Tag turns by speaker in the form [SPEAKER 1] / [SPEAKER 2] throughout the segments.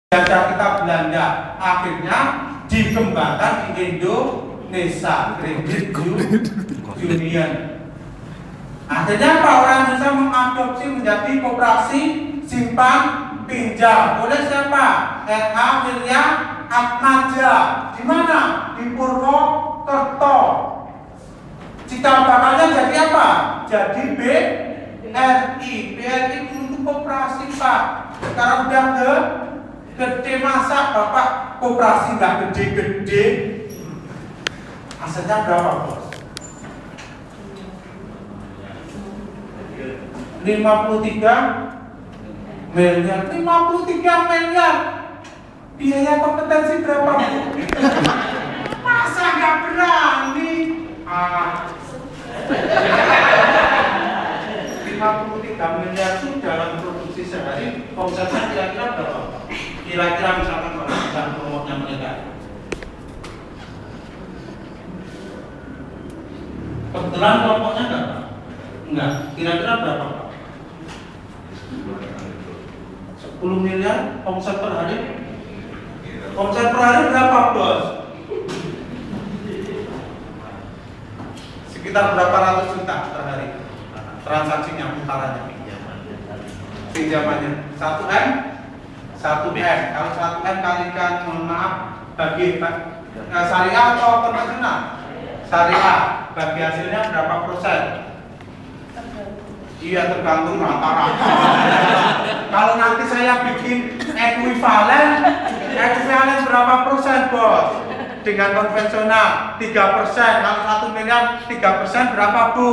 [SPEAKER 1] Jajah kita Belanda akhirnya dikembangkan di Indonesia Credit Union. Akhirnya apa? Orang Indonesia mengadopsi menjadi koperasi simpan pinjam. Oleh siapa? R.A. Wirya Atmaja. Di mana? Di Purwokerto. Cita bakalnya jadi apa? Jadi BRI. BRI untuk koperasi Pak. Sekarang udah gede, masa Bapak koperasi nggak gede-gede? Asetnya berapa bos? 53 miliar. 53 miliar. Biaya kompetensi berapa bu? Masa nggak berani? 53 miliar itu dalam produksi sehari omsetnya kira-kira berapa? Kira-kira misalkan kalau perusahaan promotnya mereka kebetulan kelompoknya enggak, kira-kira berapa Pak? 10 miliar omset per hari? Omset per hari berapa bos? Sekitar berapa ratus juta per hari transaksinya, putarannya, pinjamannya 1M? 1M, kalau 1M kalikan, mohon maaf, bagi syariah atau konvensional? Syariah, bagi hasilnya berapa persen? Iya, tergantung rata-rata. Kalau nanti saya bikin ekuivalen berapa persen bos? Dengan konvensional 3%, kalau 1 miliar 3% berapa bu?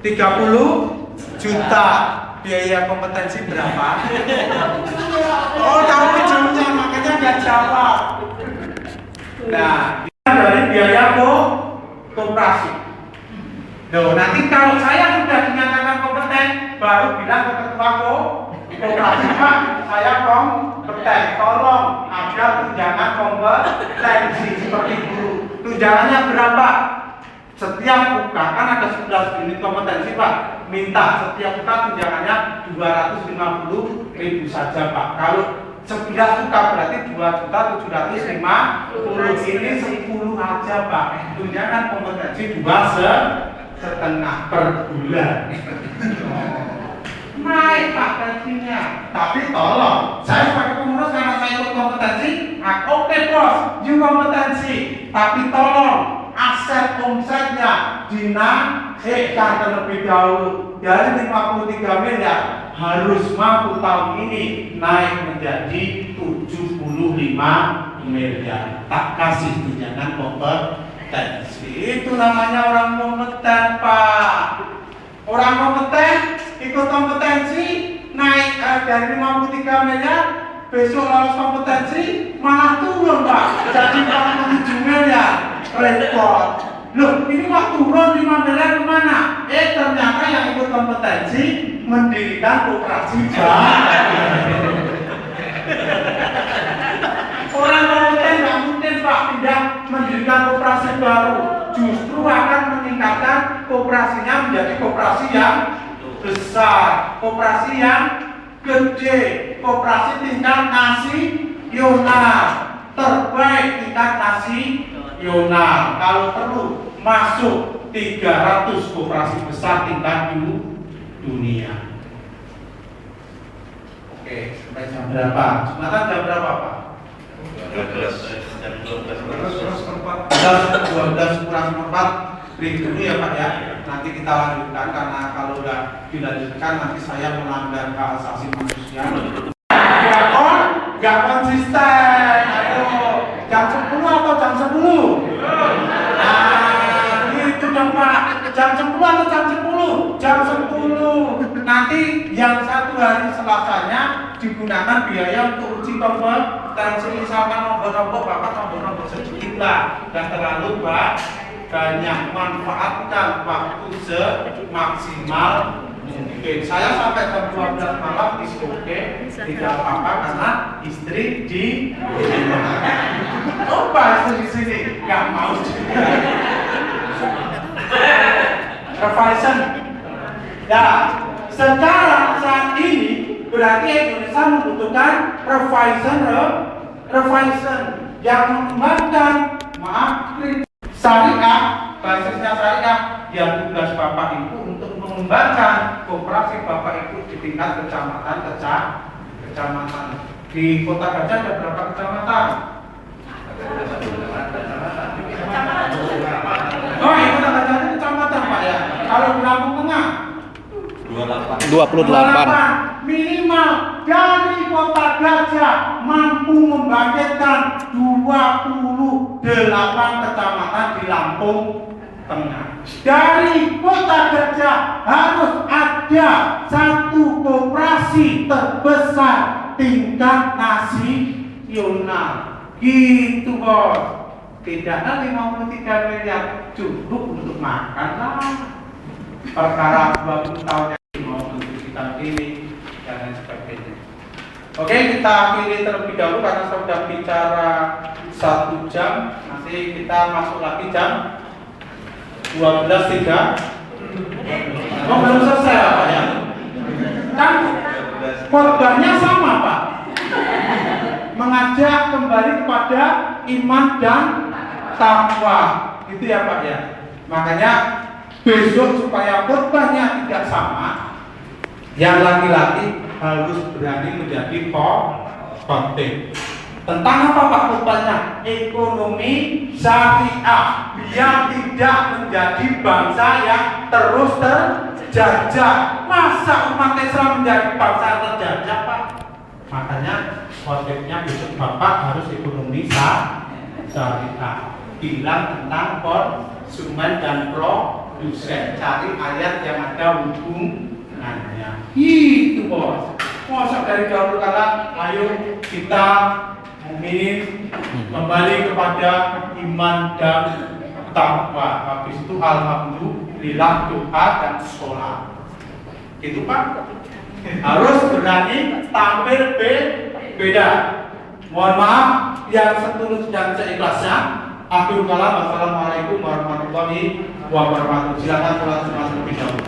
[SPEAKER 1] 30 juta. Biaya kompetensi berapa? Oh, tahu ujungnya, makanya nggak jawab. Nah, dari biaya koperasi. Loh, nanti kalau saya sudah dinyatakan kompeten, baru bilang ke ketua koperasi, Pak, saya kompeten. Tolong ada tunjangan kompetensi seperti guru. Tunjangannya berapa? Setiap UK kan ada 11 unit kompetensi Pak, minta setiap UK tunjangannya 250.000 saja Pak. Kalau 11 UK berarti 2.750.000, ini 10 aja Pak. Tunjangan kompetensi 2,5 per bulan. Naik Pak gajinya. Tapi tolong, saya sebagai pengurus karena saya ikut kompetensi, oke bos, you kompetensi, tapi tolong aset omsetnya dinaikkan terlebih dahulu dari 53 miliar harus mampu tahun ini naik menjadi 75 miliar. Tak kasih tunjangan kompetensi. Itu namanya orang kompeten Pak. Orang kompeten ikut kompetensi naik dari 53 miliar, besok lolos kompetensi malah turun Pak jadi 47 miliar. Repot. Loh, ini kok turun 5 miliar kemana? Ternyata yang ikut kompetensi mendirikan koperasi baru. Orang kompeten nggak mungkin Pak pindah mendirikan koperasi baru. Justru akan meningkatkan koperasinya menjadi koperasi yang besar, koperasi yang gede, koperasi tingkat nasional, terbaik tingkat nasional. Kalau perlu masuk 300 koperasi besar tingkat dunia. Oke, sampai jam berapa? Jumatan jam berapa Pak? 12 kurang 4 break dulu ya Pak ya. Nanti kita lanjutkan karena kalau udah dilanjutkan nanti saya melanggar hak asasi manusia. Gak konsisten. Ayo, jam 10 atau jam 10? Nah, gitu dong Pak. Jam 10 atau jam 10? Jam 10. Nanti yang satu hari Selasanya digunakan biaya untuk uji kompetensi. Misalkan nombor-nombor Bapak nombor-nombor sedikit lah, dan terlalu banyak. Manfaatkan waktu semaksimal mungkin. Saya sampai jam 12 malam di oke, tidak apa-apa karena istri di istri di sini nggak mau juga. Revision. Ya, sekarang saat ini berarti Indonesia membutuhkan revision yang mengembangkan syariah, basisnya syariah, yang tugas Bapak Ibu untuk mengembangkan koperasi Bapak Ibu di tingkat kecamatan. Di Kota Gajah ada berapa kecamatan? Oh, di Kota Gajah itu kecamatan Pak ya. Kalau di Lampung Tengah
[SPEAKER 2] 28.
[SPEAKER 1] Minimal dari Kota Gajah mampu membangkitkan 28 kecamatan di Lampung Tengah. Dari Kota Gajah harus ada satu koperasi terbesar tingkat nasional. Gitu bos. Tidaklah 53 miliar cukup untuk makan lah. Perkara 20 tahun yang mau kita pilih dan lain sebagainya. Oke, kita akhiri terlebih dahulu karena sudah bicara 1 jam. Nanti kita masuk lagi jam 12.03. Oh, belum selesai Pak ya? Kan korbannya sama Pak. Mengajak kembali kepada iman dan takwa. Gitu ya Pak ya. Makanya besok supaya korbannya tidak sama, yang laki-laki harus berani menjadi khotib. Tentang apa Pak korbannya? Ekonomi syariah, biar tidak menjadi bangsa yang terus terjajah. Masa umat Islam menjadi bangsa terjajah Pak? Makanya khotibnya besok Bapak harus ekonomi syariah. Bilang tentang konsumen dan produsen, cari ayat yang ada hubungannya. Itu bos. Masa dari dahulu kala, ayo kita mukmin kembali kepada iman dan takwa. Habis itu alhamdulillah doa dan sholat. Itu Pak. Harus berani tampil beda. Mohon maaf yang setulus dan seikhlasnya. Akhirul kalam. Wassalamualaikum warahmatullahi wabarakatuh. Silakan sholat terlebih dahulu.